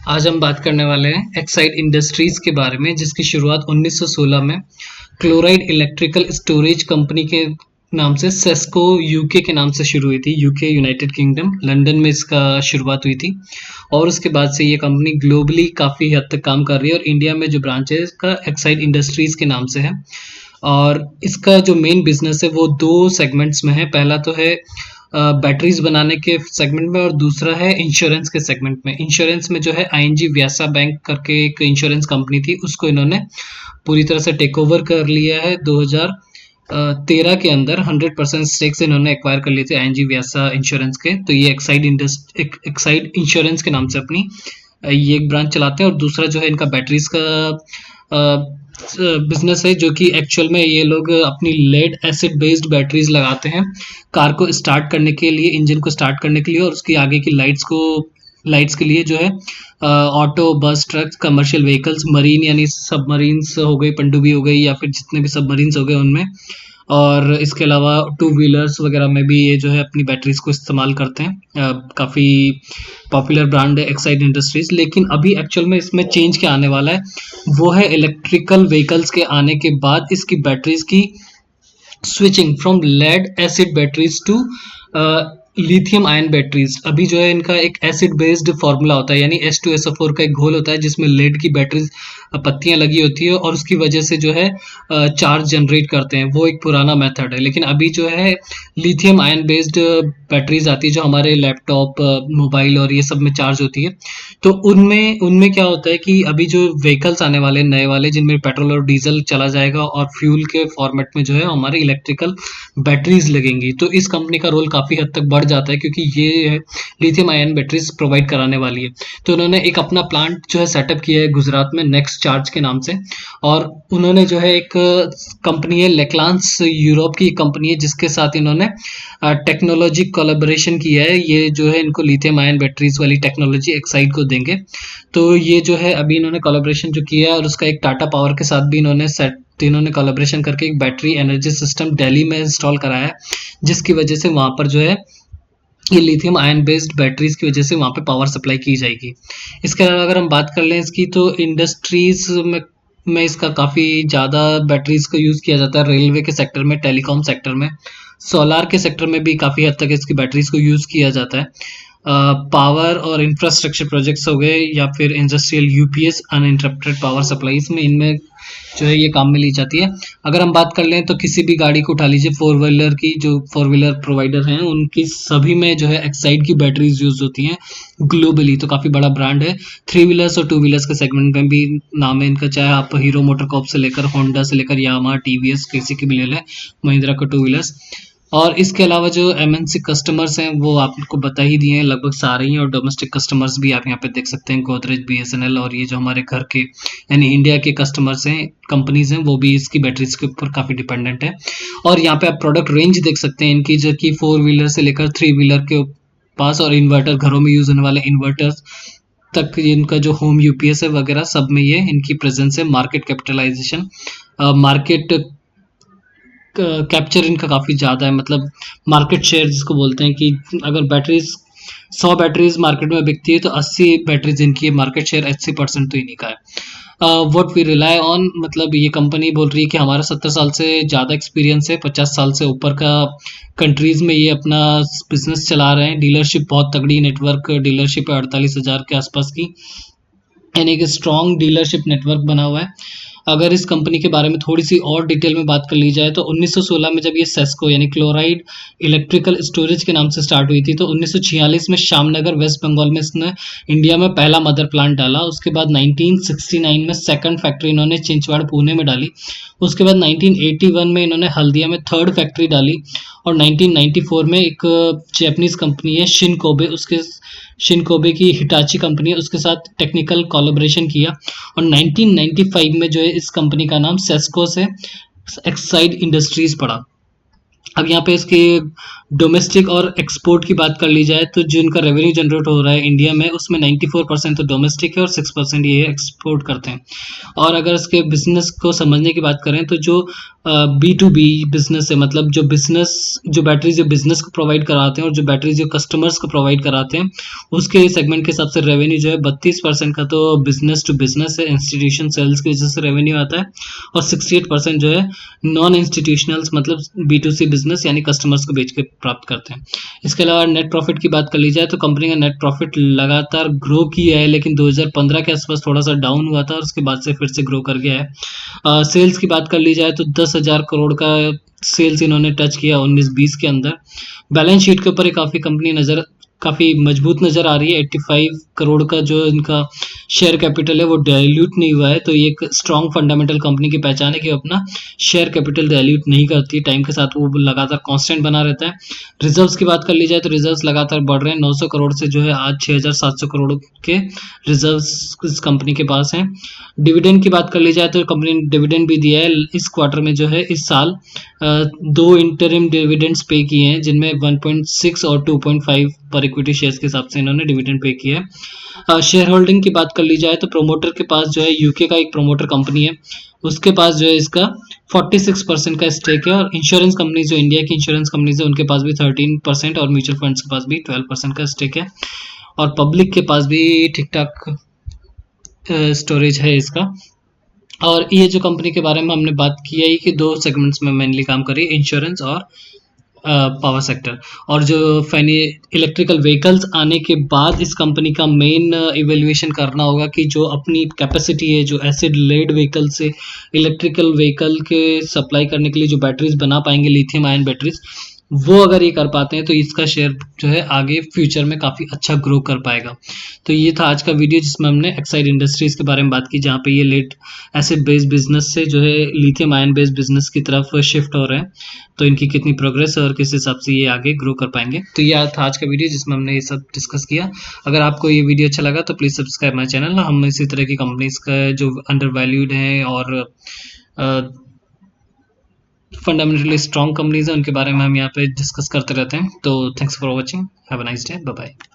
आज हम बात करने वाले हैं एक्साइड इंडस्ट्रीज के बारे में, जिसकी शुरुआत 1916 में क्लोराइड इलेक्ट्रिकल स्टोरेज कंपनी के नाम से सेस्को यूके के नाम से शुरू हुई थी। यूके यूनाइटेड किंगडम लंदन में इसका शुरुआत हुई थी और उसके बाद से ये कंपनी ग्लोबली काफ़ी हद तक काम कर रही है और इंडिया में जो ब्रांच है इसका एक्साइड इंडस्ट्रीज के नाम से है। और इसका जो मेन बिजनेस है वो दो सेगमेंट्स में है। पहला तो है बैटरीज बनाने के सेगमेंट में और दूसरा है इंश्योरेंस के सेगमेंट में। इंश्योरेंस में जो है आईएनजी व्यासा बैंक करके एक इंश्योरेंस कंपनी थी, उसको इन्होंने पूरी तरह से टेक ओवर कर लिया है 2013 के अंदर। 100% स्टेक्स इन्होंने एक्वायर कर लिए थे आईएनजी व्यासा इंश्योरेंस के। तो ये एक्साइड इंश्योरेंस के नाम से अपनी ये एक ब्रांच चलाते हैं। और दूसरा जो है इनका बैटरीज का बिजनेस है, जो कि एक्चुअल में ये लोग अपनी लेड एसिड बेस्ड बैटरीज लगाते हैं कार को स्टार्ट करने के लिए, इंजन को स्टार्ट करने के लिए और उसकी आगे की लाइट्स के लिए जो है ऑटो, बस, ट्रक, कमर्शियल व्हीकल्स, मरीन यानी सबमरीन्स हो गई, पनडुब्बी हो गई या फिर जितने भी सबमरीन्स हो गए उनमें, और इसके अलावा टू व्हीलर्स वगैरह में भी ये जो है अपनी बैटरीज को इस्तेमाल करते हैं। काफ़ी पॉपुलर ब्रांड है एक्साइड इंडस्ट्रीज। लेकिन अभी एक्चुअल में इसमें चेंज क्या आने वाला है वो है इलेक्ट्रिकल व्हीकल्स के आने के बाद इसकी बैटरीज की switching from lead acid batteries to lithium ion batteries. अभी जो है इनका एक एसिड बेस्ड फार्मूला होता है, यानी H2SO4 का एक घोल होता है जिसमें लेड की बैटरीज पत्तियां लगी होती है और उसकी वजह से जो है चार्ज जनरेट करते हैं। वो एक पुराना मेथड है। लेकिन अभी जो है लिथियम आयन बेस्ड बैटरीज आती है जो हमारे लैपटॉप, मोबाइल और ये सब में चार्ज होती है। तो उनमें उनमें क्या होता है कि अभी जो व्हीकल्स आने वाले नए वाले जिनमें पेट्रोल और डीजल चला जाएगा और फ्यूल के फॉर्मेट में जो है हमारे इलेक्ट्रिकल बैटरीज लगेंगी। तो इस कंपनी का रोल काफ़ी हद तक बढ़ जाता है क्योंकि ये लिथियम आयन बैटरीज प्रोवाइड कराने वाली है। तो उन्होंने एक अपना प्लांट जो है सेटअप किया है गुजरात में, नेक्स्ट चार्ज के नाम से। और उन्होंने जो है एक कंपनी है लेक्लांस, यूरोप की कंपनी है जिसके साथ इन्होंने टेक्नोलॉजी कोलैबोरेशन किया है। ये जो है इनको लिथियम आयन बैटरीज वाली टेक्नोलॉजी एक्साइड को देंगे। तो ये जो है अभी इन्होंने कोलैबोरेशन जो किया है और उसका एक टाटा पावर के साथ भी इन्होंने कोलैबोरेशन करके एक बैटरी एनर्जी सिस्टम दिल्ली में इंस्टॉल कराया है, जिसकी वजह से वहाँ पर जो है ये लिथियम आयन बेस्ड बैटरीज की वजह से वहाँ पे पावर सप्लाई की जाएगी। इसके अलावा अगर हम बात कर लें इसकी, तो इंडस्ट्रीज में इसका काफ़ी ज़्यादा बैटरीज को यूज़ किया जाता है। रेलवे के सेक्टर में, टेलीकॉम सेक्टर में, सोलार के सेक्टर में भी काफ़ी हद तक इसकी बैटरीज को यूज़ किया जाता है। पावर और इंफ्रास्ट्रक्चर प्रोजेक्ट्स हो गए या फिर industrial UPS, uninterrupted power supplies में, इनमें जो है ये काम में ली जाती है। अगर हम बात कर लें तो किसी भी गाड़ी को उठा लीजिए, फोर व्हीलर की, जो फोर व्हीलर प्रोवाइडर हैं उनकी सभी में जो है एक्साइड की बैटरीज यूज होती हैं ग्लोबली। तो काफ़ी बड़ा ब्रांड है। थ्री व्हीलर्स और टू व्हीलर्स के सेगमेंट में भी नाम है इनका, चाहे आप हीरो मोटरकॉप से लेकर होंडा से लेकर यामा, टीवीएस, किसी की भी ले लें, महिंद्रा का टू व्हीलर्स। और इसके अलावा जो एमएनसी कस्टमर्स हैं वो आपको बता ही दिए हैं लगभग सारे ही, और डोमेस्टिक कस्टमर्स भी आप यहाँ पे देख सकते हैं, गोदरेज, बीएसएनएल, और ये जो हमारे घर के यानी इंडिया के कस्टमर्स हैं, कंपनीज हैं, वो भी इसकी बैटरीज के ऊपर काफ़ी डिपेंडेंट है। और यहाँ पे आप प्रोडक्ट रेंज देख सकते हैं इनकी, जो कि फोर व्हीलर से लेकर थ्री व्हीलर के पास, और इन्वर्टर, घरों में यूज होने वाले इन्वर्टर्स तक, इनका जो होम यूपीएस है वगैरह सब में ये इनकी प्रेजेंस है। मार्केट कैपिटलाइजेशन, मार्केट कैप्चर इनका काफ़ी ज़्यादा है, मतलब मार्केट शेयर जिसको बोलते हैं कि अगर बैटरीज 100 बैटरीज मार्केट में बिकती है तो 80 बैटरीज इनकी है। मार्केट शेयर 80% तो इन्हीं का है। व्हाट वी रिलाई ऑन, मतलब ये कंपनी बोल रही है कि हमारा 70 साल से ज़्यादा एक्सपीरियंस है, 50 साल से ऊपर का कंट्रीज में ये अपना बिजनेस चला रहे हैं। डीलरशिप बहुत तगड़ी नेटवर्क डीलरशिप है, 48,000 के आसपास की, यानी कि स्ट्रॉन्ग डीलरशिप नेटवर्क बना हुआ है। अगर इस कंपनी के बारे में थोड़ी सी और डिटेल में बात कर ली जाए तो 1916 में जब ये सेस्को यानी क्लोराइड इलेक्ट्रिकल स्टोरेज के नाम से स्टार्ट हुई थी, तो 1946 में श्यामनगर वेस्ट बंगाल में इसने इंडिया में पहला मदर प्लांट डाला। उसके बाद 1969 में सेकंड फैक्ट्री इन्होंने चिंचवाड़, पुणे में डाली। उसके बाद 1981 में इन्होंने हल्दिया में थर्ड फैक्ट्री डाली। और 1994 में एक जैपनीज कंपनी है शिनकोबे की हिटाची कंपनी है, उसके साथ टेक्निकल कोलैबोरेशन किया। और 1995 में जो है इस कंपनी का नाम सेस्को से एक्साइड इंडस्ट्रीज पड़ा। अब यहाँ पे इसके डोमेस्टिक और एक्सपोर्ट की बात कर ली जाए तो जो इनका रेवेन्यू जनरेट हो रहा है इंडिया में, उसमें 94% तो डोमेस्टिक है और 6% ये एक्सपोर्ट करते हैं। और अगर इसके बिजनेस को समझने की बात करें तो जो बी टू बी बिजनेस है, मतलब जो बैटरीज जो बिजनेस को प्रोवाइड कराते हैं और जो बैटरीज जो कस्टमर्स को प्रोवाइड कराते हैं, उसके सेगमेंट के हिसाब से रेवेन्यू जो है 32% का तो बिजनेस टू बिजनेस है, इंस्टीट्यूशन सेल्स की वजह से रेवेन्यू आता है, और 68% जो है नॉन इंस्टीट्यूशनल्स मतलब बी टू सी बिजनेस यानी कस्टमर्स को बेच के प्राप्त करते हैं। इसके अलावा नेट प्रॉफिट की बात कर ली जाए तो कंपनी का नेट प्रॉफिट लगातार ग्रो किया है, लेकिन 2015 के आसपास थोड़ा सा डाउन हुआ था और उसके बाद से फिर से ग्रो कर गया है। सेल्स की बात कर ली जाए तो 10,000 करोड़ का सेल्स इन्होंने टच किया 19-20 के अंदर। बैलेंस शीट के ऊपर एक काफ़ी मजबूत नज़र आ रही है। 85 करोड़ का जो इनका शेयर कैपिटल है वो डाइल्यूट नहीं हुआ है, तो ये एक स्ट्रॉन्ग फंडामेंटल कंपनी की पहचान है कि वो अपना शेयर कैपिटल डाइल्यूट नहीं करती, टाइम के साथ वो लगातार कांस्टेंट बना रहता है। रिजर्व्स की बात कर ली जाए तो रिजर्व्स लगातार बढ़ रहे हैं, 900 करोड़ से जो है आज 6,700 करोड़ के रिजर्व्स इस कंपनी के पास हैं। डिविडेंड की बात कर ली जाए तो कंपनी ने डिविडेंड भी दिया है इस क्वार्टर में, जो है इस साल दो इंटरिम डिविडेंड्स पे किए हैं, जिनमें 1.6 और 2.5 पर इक्विटी शेयर्स के हिसाब से इन्होंने डिविडेंड पे किया है। शेयर होल्डिंग की बात कर ली जाए तो प्रोमोटर के पास जो है यूके का एक प्रोमोटर कंपनी है, उसके पास जो है इसका 46% का स्टेक है, और इंश्योरेंस कंपनी जो इंडिया की इंश्योरेंस कंपनीज है उनके पास भी 13% और म्यूचुअल फंड्स के पास भी 12% का स्टेक है, और पब्लिक के पास भी ठीक ठाक स्टोरेज है इसका। और ये जो कंपनी के बारे में हमने बात की है कि दो सेगमेंट्स में मेनली काम करी, इंश्योरेंस और पावर सेक्टर। और जो फैनी इलेक्ट्रिकल व्हीकल्स आने के बाद इस कंपनी का मेन इवेल्युएशन करना होगा कि जो अपनी कैपेसिटी है, जो एसिड लेड व्हीकल से इलेक्ट्रिकल व्हीकल के सप्लाई करने के लिए जो बैटरीज बना पाएंगे, लिथियम आयन बैटरीज, वो अगर ये कर पाते हैं तो इसका शेयर जो है आगे फ्यूचर में काफ़ी अच्छा ग्रो कर पाएगा। तो ये था आज का वीडियो जिसमें हमने एक्साइड इंडस्ट्रीज़ के बारे में बात की, जहाँ पे ये लेड एसिड बेस्ड बिजनेस से जो है लिथियम आयन बेस्ड बिजनेस की तरफ शिफ्ट हो रहे हैं, तो इनकी कितनी प्रोग्रेस है और किस हिसाब से ये आगे ग्रो कर पाएंगे। तो ये था आज का वीडियो जिसमें हमने ये सब डिस्कस किया। अगर आपको ये वीडियो अच्छा लगा तो प्लीज़ सब्सक्राइब माई चैनल। हम इसी तरह की कंपनीज का जो अंडर वैल्यूड हैं और फंडामेंटली स्ट्रॉन्ग कंपनीज हैं उनके बारे में हम यहाँ पे डिस्कस करते रहते हैं। तो thanks for watching, have a nice day, bye bye.